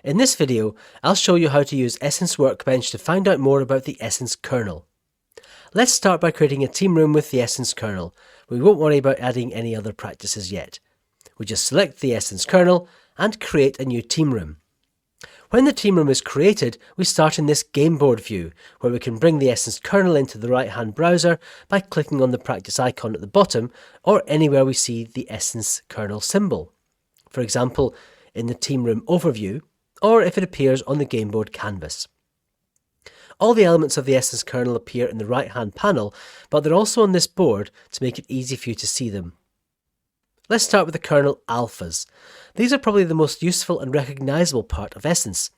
In this video, I'll show you how to use Essence Workbench to find out more about the Essence kernel. Let's start by creating a team room with the Essence kernel. We won't worry about adding any other practices yet. We just select the Essence kernel and create a new team room. When the team room is created, we start in this game board view, where we can bring the Essence kernel into the right-hand browser by clicking on the practice icon at the bottom or anywhere we see the Essence kernel symbol. For example, in the team room overview, or if it appears on the game board canvas. All the elements of the Essence kernel appear in the right-hand panel, but they're also on this board to make it easy for you to see them. Let's start with the kernel alphas. These are probably the most useful and recognisable part of Essence.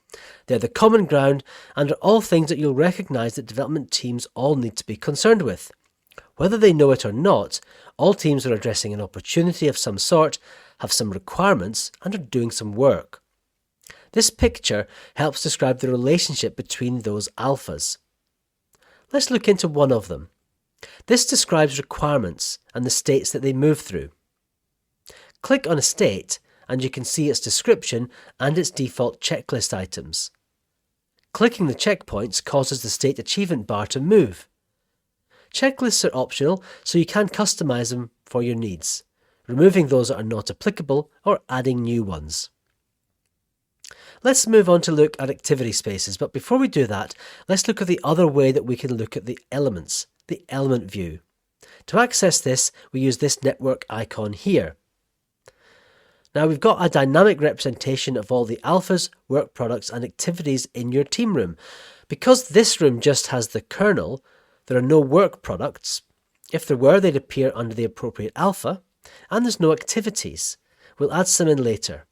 They're the common ground and are all things that you'll recognise that development teams all need to be concerned with. Whether they know it or not, all teams are addressing an opportunity of some sort, have some requirements, and are doing some work. This picture helps describe the relationship between those alphas. Let's look into one of them. This describes requirements and the states that they move through. Click on a state and you can see its description and its default checklist items. Clicking the checkpoints causes the state achievement bar to move. Checklists are optional, so you can customize them for your needs, removing those that are not applicable or adding new ones. Let's move on to look at activity spaces, but before we do that, let's look at the other way that we can look at the elements, the element view. To access this, we use this network icon here. Now we've got a dynamic representation of all the alphas, work products and activities in your team room. Because this room just has the kernel, there are no work products. If there were, they'd appear under the appropriate alpha, and there's no activities. We'll add some in later.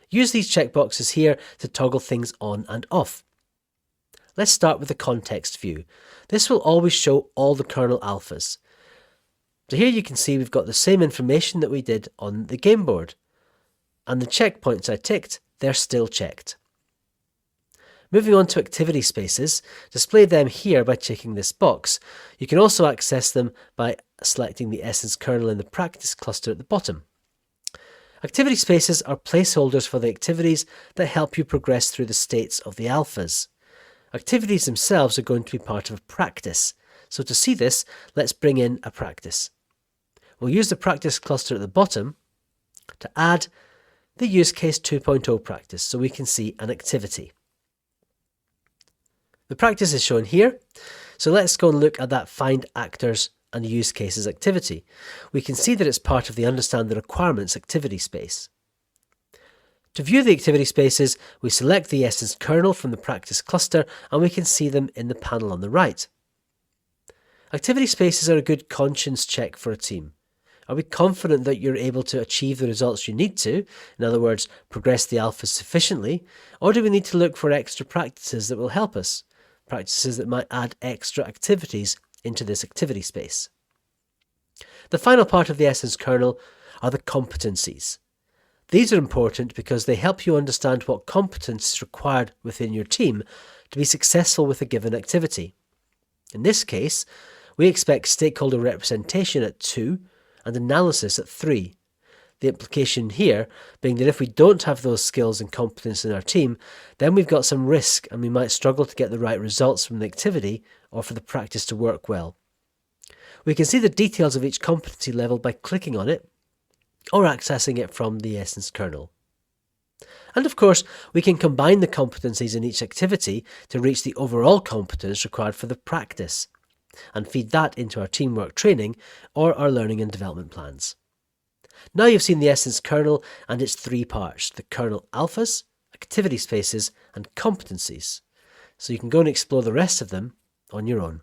Use these checkboxes here to toggle things on and off. Let's start with the context view. This will always show all the kernel alphas. So here you can see we've got the same information that we did on the game board. And the checkpoints I ticked, they're still checked. Moving on to activity spaces, display them here by checking this box. You can also access them by selecting the Essence kernel in the practice cluster at the bottom. Activity spaces are placeholders for the activities that help you progress through the states of the alphas. Activities themselves are going to be part of a practice. So to see this, let's bring in a practice. We'll use the practice cluster at the bottom to add the use case 2.0 practice so we can see an activity. The practice is shown here. So let's go and look at that find actors and use cases activity. We can see that it's part of the understand the requirements activity space. To view the activity spaces, we select the Essence kernel from the practice cluster and we can see them in the panel on the right. Activity spaces are a good conscience check for a team. Are we confident that you're able to achieve the results you need to, in other words, progress the alphas sufficiently, or do we need to look for extra practices that will help us? Practices that might add extra activities into this activity space. The final part of the Essence kernel are the competencies. These are important because they help you understand what competence is required within your team to be successful with a given activity. In this case, we expect stakeholder representation at 2 and analysis at 3. The implication here being that if we don't have those skills and competence in our team, then we've got some risk and we might struggle to get the right results from the activity or for the practice to work well. We can see the details of each competency level by clicking on it or accessing it from the Essence kernel. And of course, we can combine the competencies in each activity to reach the overall competence required for the practice and feed that into our teamwork training or our learning and development plans. Now you've seen the Essence kernel and its 3 parts, the kernel alphas, activity spaces and competencies. So you can go and explore the rest of them on your own.